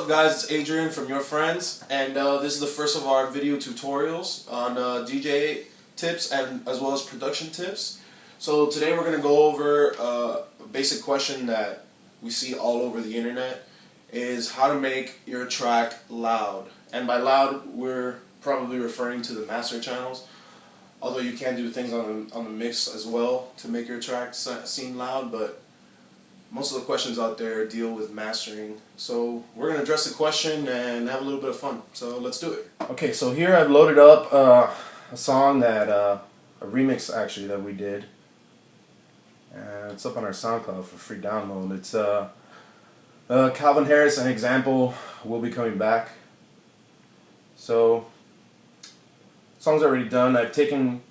guys? It's Adrian from Your Friends, and this is the first of our video tutorials on DJ tips and as well as production tips. So today we're going to go over a basic question that we see all over the internet, is how to make your track loud. And by loud, we're probably referring to the master channels, although you can do things on the mix as well to make your track seem loud, but most of the questions out there deal with mastering. So we're going to address the question and have a little bit of fun. So let's do it. Okay, so here I've loaded up a song that, a remix actually that we did. And it's up on our SoundCloud for free download. It's Calvin Harris, An Example, Will Be Coming Back. So, song's already done. I've taken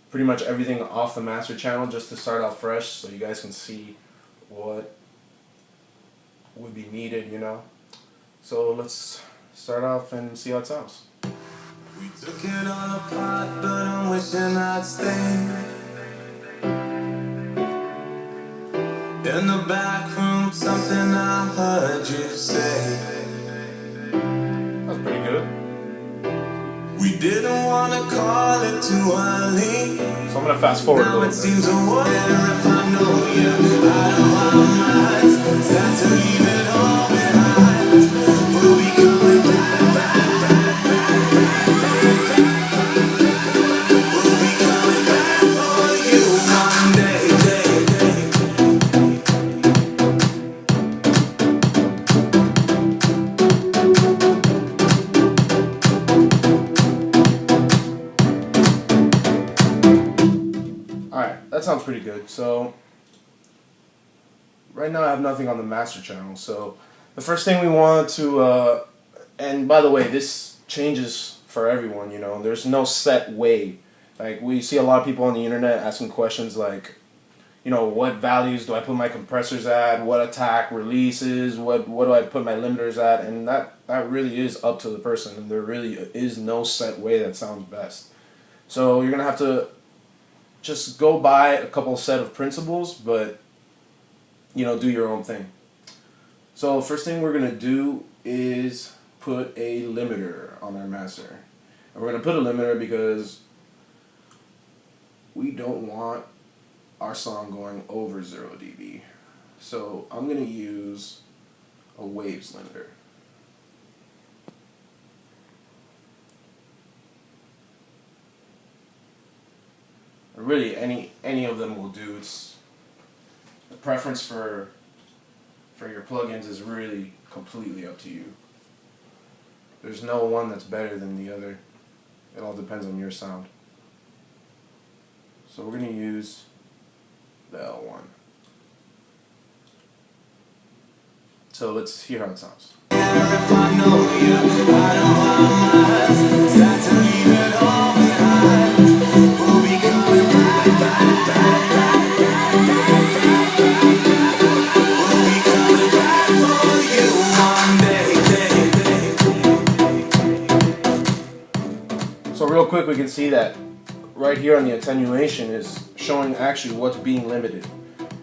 pretty much everything off the master channel just to start out fresh so you guys can see what would be needed, you know. So let's start off and see how it sounds. We took it all apart, but I'm wishing I'd stay in the back room. Something I heard you say. That's pretty good. We didn't want to call it too early. So I'm gonna fast forward a Now little it bit. seems a wonder if I know you out of our minds. Sad to leave it all behind. We'll be coming back, back, back, back, back, back. We'll be coming back for you one day, Alright, that sounds pretty good. So right now I have nothing on the master channel. So the first thing we want to, and by the way, this changes for everyone, you know. There's no set way. Like, we see a lot of people on the internet asking questions like, you know, what values do I put my compressors at? What attack releases? What do I put my limiters at? And that really is up to the person. And there really is no set way that sounds best. So you're going to have to just go by a couple set of principles, but, you know, do your own thing. So first thing we're going to do is put a limiter on our master. And we're going to put a limiter because we don't want our song going over 0 dB. So I'm going to use a waves limiter. Really, any of them will do. It's the preference for your plugins is really completely up to you. There's no one that's better than the other. It all depends on your sound. So we're going to use the L1. So let's hear how it sounds. if I know you out of our minds. Sad to leave it all behind. We'll be coming back, back, back, back, back, back, back. We'll be coming back for you one day. So real quick, we can see that right here on the attenuation is showing actually what's being limited.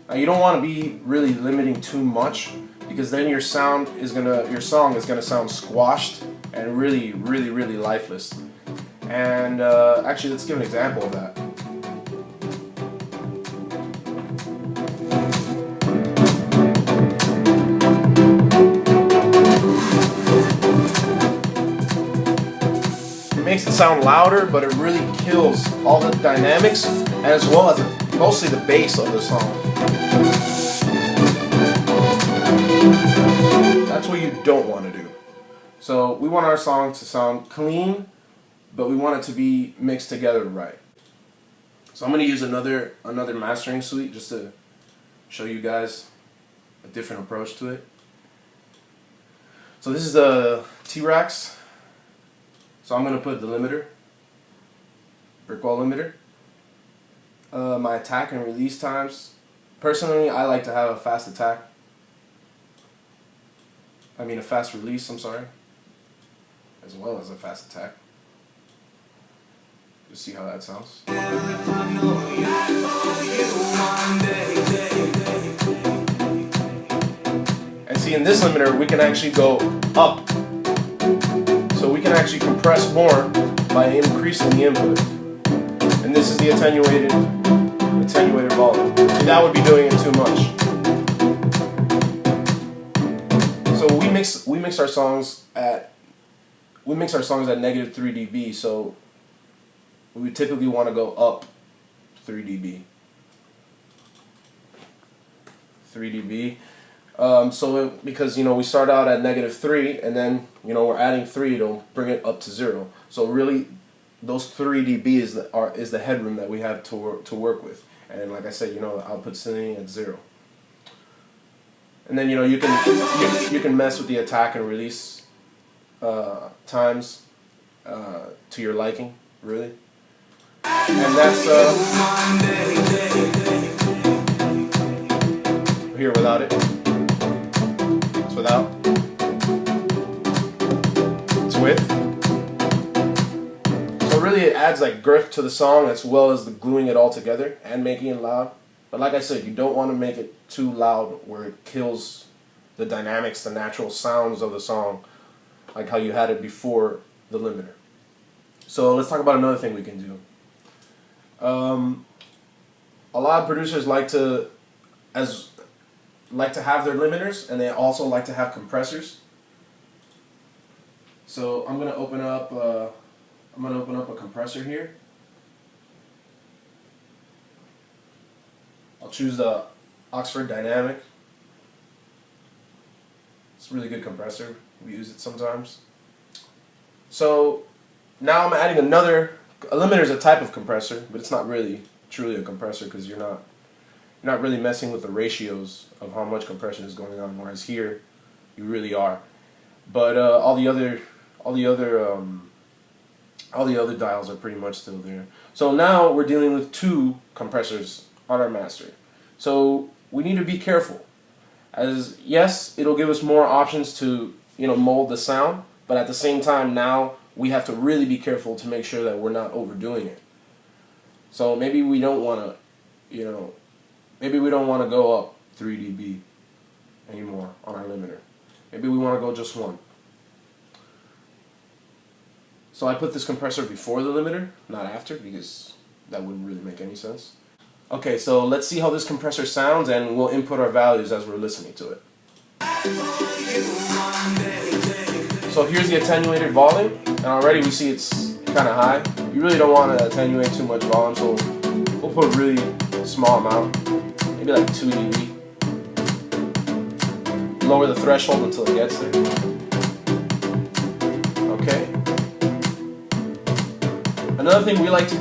Now you don't want to be really limiting too much, because then your song is gonna sound squashed and really lifeless. And actually, let's give an example of that. It makes it sound louder, but it really kills all the dynamics as well as mostly the bass of the song. That's what you don't want to do. So we want our song to sound clean, but we want it to be mixed together right. So I'm going to use another mastering suite just to show you guys a different approach to it. So this is the T-Rax. So I'm going to put the limiter, brick wall limiter. My attack and release times. Personally, I like to have a fast attack. A fast release, I'm sorry. As well as a fast attack. Just see how that sounds. See, in this limiter, we can actually go up. So we can actually compress more by increasing the input. And this is the attenuated volume. See, that would be doing it too much. So we mix our songs at -3 dB. So we would typically want to go up 3 dB. 3 dB. Because we start out at -3, and then we're adding 3 to bring it up to 0. So really, those 3 dB is the headroom that we have to work with. And like I said, the output's sitting at 0. And then you can mess with the attack and release times to your liking, really. And that's here without it. It's without. It's with. So really it adds like girth to the song as well as the gluing it all together and making it loud. But like I said, you don't want to make it too loud where it kills the dynamics, the natural sounds of the song, like how you had it before the limiter. So let's talk about another thing we can do. A lot of producers like to have their limiters, and they also like to have compressors. So I'm gonna open up a compressor here. I'll choose the Oxford Dynamic. It's a really good compressor. We use it sometimes. So now I'm adding a limiter is a type of compressor, but it's not really truly a compressor because you're not really messing with the ratios of how much compression is going on. Whereas here, you really are. But all the other dials are pretty much still there. So now we're dealing with 2 compressors on our master. So we need to be careful. As yes, it'll give us more options to mold the sound, but at the same time now we have to really be careful to make sure that we're not overdoing it. So maybe we don't want to, go up 3 dB anymore on our limiter. Maybe we want to go just 1. So I put this compressor before the limiter, not after, because that wouldn't really make any sense. Okay, so let's see how this compressor sounds, and we'll input our values as we're listening to it. So here's the attenuated volume, and already we see it's kind of high. You really don't want to attenuate too much volume, so we'll put a really small amount, maybe like 2 dB. Lower the threshold until it gets there. Okay. Another thing we like to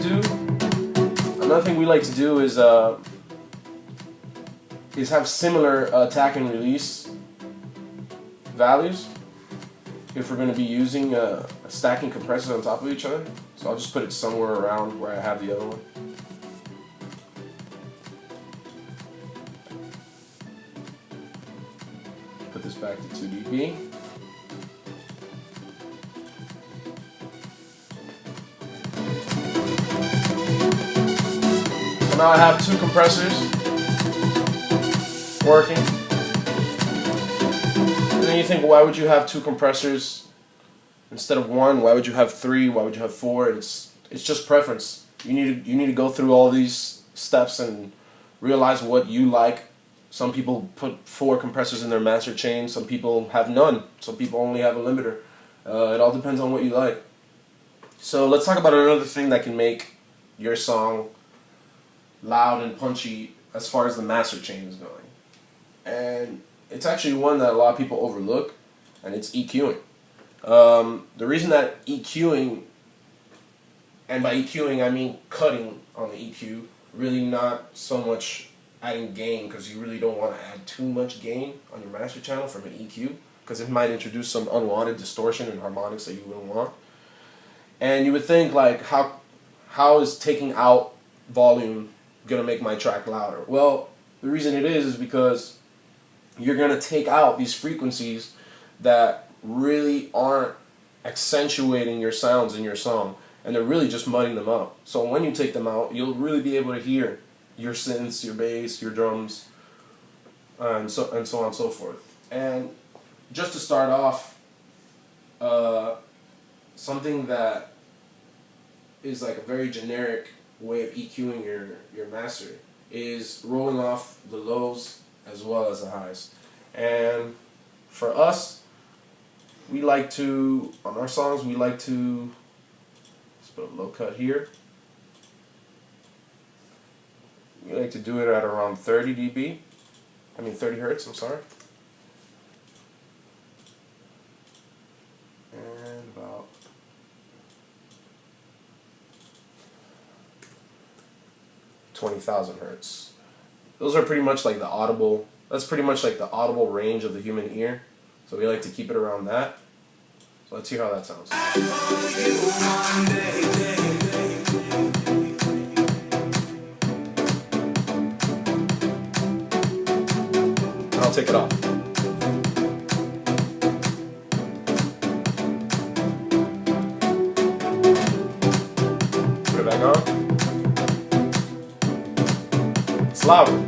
do is have similar attack and release values if we're going to be using stacking compressors on top of each other. So I'll just put it somewhere around where I have the other one. Put this back to 2 dB. So now I have 2 compressors working. And then you think, why would you have 2 compressors instead of 1? Why would you have 3? Why would you have 4? It's just preference. You need to go through all these steps and realize what you like. Some people put 4 compressors in their master chain. Some people have none. Some people only have a limiter. It all depends on what you like. So let's talk about another thing that can make your song loud and punchy as far as the master chain is going. And it's actually one that a lot of people overlook, and it's EQing. The reason that EQing, and by EQing I mean cutting on the EQ, really not so much adding gain, because you really don't want to add too much gain on your master channel from an EQ, because it might introduce some unwanted distortion and harmonics that you wouldn't want. And you would think, like, how is taking out volume going to make my track louder? Well, the reason it is because you're going to take out these frequencies that really aren't accentuating your sounds in your song, and they're really just mudding them up. So when you take them out, you'll really be able to hear your synths, your bass, your drums, and so on and so forth. And just to start off, something that is like a very generic way of EQing your master is rolling off the lows as well as the highs. And for us, we like to, on our songs, we like to, let's put a low cut here. We like to do it at around 30 dB. 30 hertz, I'm sorry. And about 20,000 hertz. Those are pretty much like the audible, that's pretty much like the audible range of the human ear. So we like to keep it around that. So let's hear how that sounds. And I'll take it off. Put it back on. It's louder.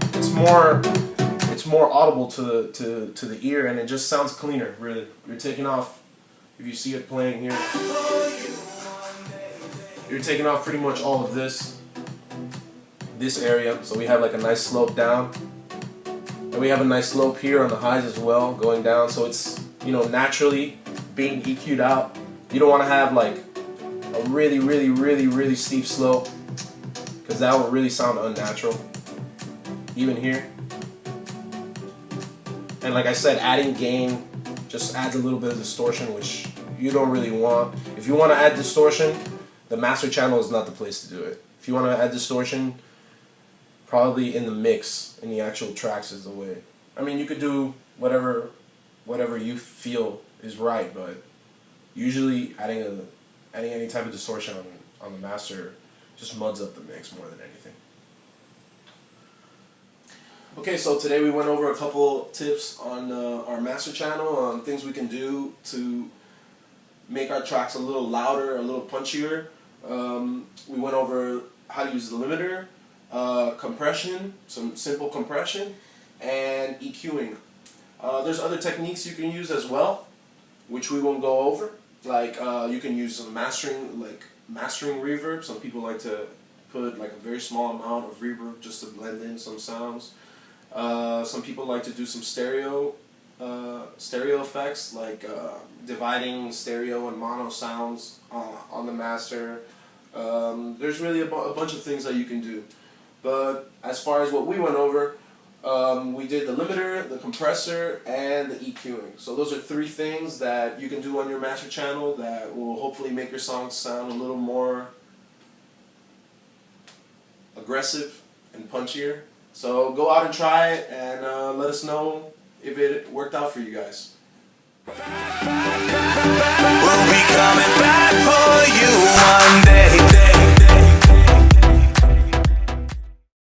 It's more audible to the ear, and it just sounds cleaner. Really, you're taking off. If you see it playing here, you're taking off pretty much all of this area. So we have like a nice slope down, and we have a nice slope here on the highs as well, going down. So it's, you know, naturally being EQ'd out. You don't want to have like a really steep slope, because that would really sound unnatural. Even here. And like I said, adding gain just adds a little bit of distortion, which you don't really want. If you want to add distortion, the master channel is not the place to do it. If you want to add distortion, probably in the mix, in the actual tracks is the way. I mean, you could do whatever you feel is right, but usually adding any type of distortion on the master just muds up the mix more than anything. Okay, so today we went over a couple tips on our master channel, on things we can do to make our tracks a little louder, a little punchier. We went over how to use the limiter, compression, some simple compression, and EQing. There's other techniques you can use as well, which we won't go over. Like you can use some mastering reverb. Some people like to put like a very small amount of reverb just to blend in some sounds. Some people like to do some stereo effects, like dividing stereo and mono sounds on the master. There's really a bunch of things that you can do. But as far as what we went over, we did the limiter, the compressor, and the EQing. So those are three things that you can do on your master channel that will hopefully make your songs sound a little more aggressive and punchier. So go out and try it, and let us know if it worked out for you guys. We'll be coming back.